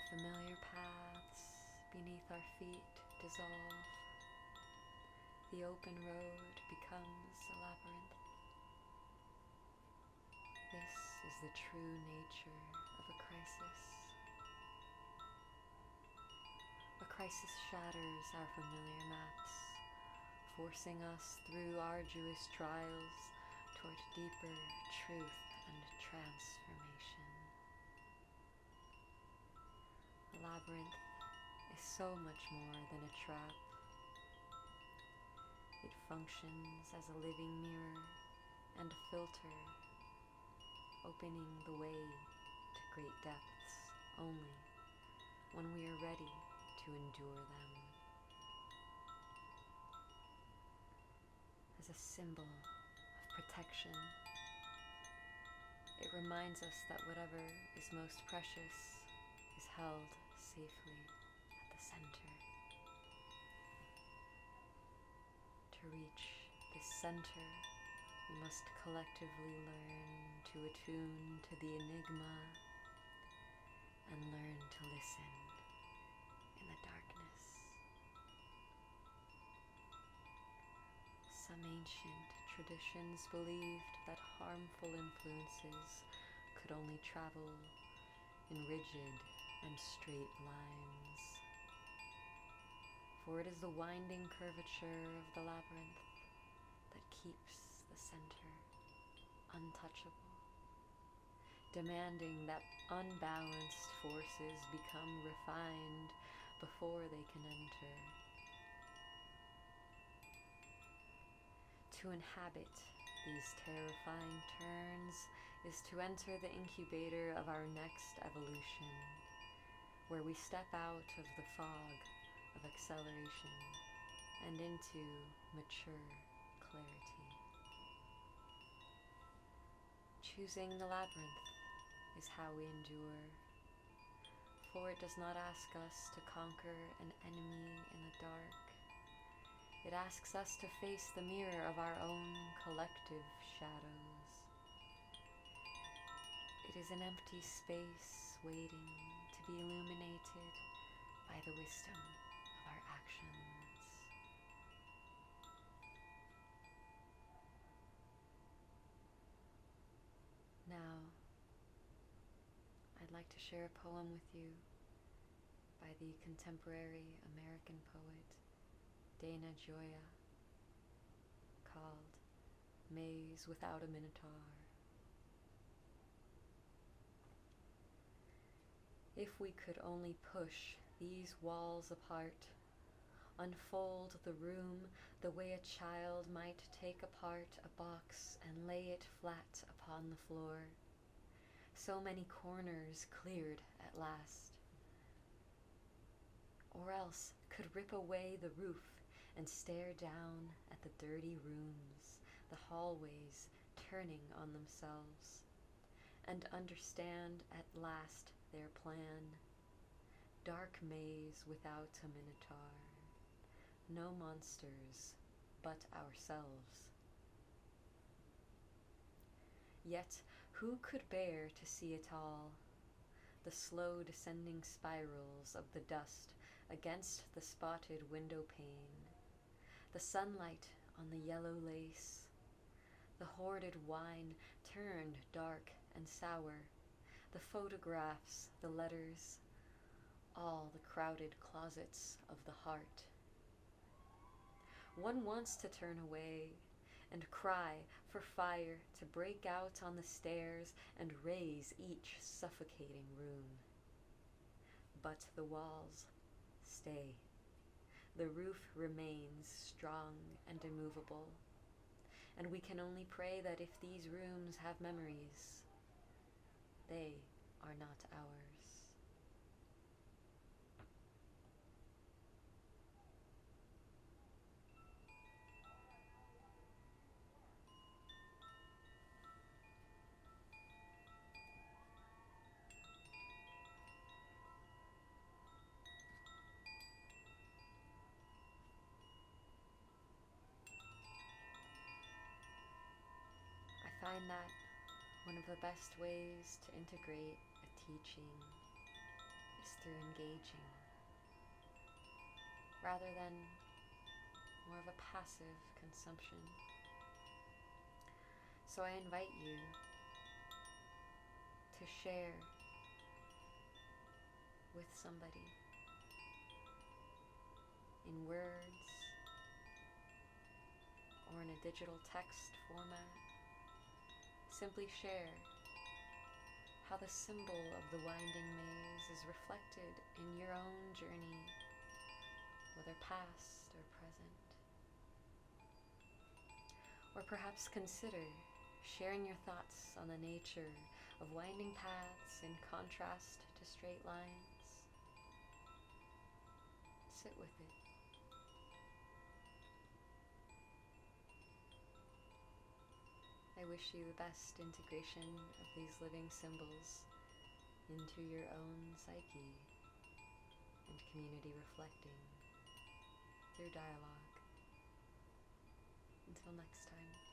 familiar paths beneath our feet dissolve. The open road becomes a labyrinth. This is the true nature of a crisis. A crisis shatters our familiar maps, forcing us through arduous trials toward deeper truth and transformation. A labyrinth is so much more than a trap. It functions as a living mirror and a filter, opening the way to great depths only when we are ready to endure them. As a symbol of protection, it reminds us that whatever is most precious is held safely at the center. To reach this center, we must collectively learn to attune to the enigma and learn to listen in the darkness. Some ancient traditions believed that harmful influences could only travel in rigid and straight lines. For it is the winding curvature of the labyrinth that keeps the center untouchable, demanding that unbalanced forces become refined before they can enter. To inhabit these terrifying turns is to enter the incubator of our next evolution, where we step out of the fog of acceleration and into mature clarity. Choosing the labyrinth is how we endure, for it does not ask us to conquer an enemy in the dark. It asks us to face the mirror of our own collective shadows. It is an empty space waiting to be illuminated by the wisdom of our actions. Now, I'd like to share a poem with you by the contemporary American poet Dana Gioia, called Maze Without a Minotaur. If we could only push these walls apart, unfold the room the way a child might take apart a box and lay it flat upon the floor. So many corners cleared at last. Or else could rip away the roof and stare down at the dirty rooms, the hallways turning on themselves, and understand at last their plan. Dark maze without a minotaur, no monsters but ourselves. Yet who could bear to see it all? The slow descending spirals of the dust against the spotted window pane, the sunlight on the yellow lace, the hoarded wine turned dark and sour, the photographs, the letters, all the crowded closets of the heart. One wants to turn away and cry for fire to break out on the stairs and raze each suffocating room. But the walls stay. The roof remains strong and immovable, and we can only pray that if these rooms have memories, they are not ours. I find that one of the best ways to integrate a teaching is is through engaging, rather than more of a passive consumption. So I invite you to share with somebody in words or in a digital text format. Simply share how the symbol of the winding maze is reflected in your own journey, whether past or present. Or perhaps consider sharing your thoughts on the nature of winding paths in contrast to straight lines. Sit with it. I wish you the best integration of these living symbols into your own psyche and community reflecting through dialogue. Until next time.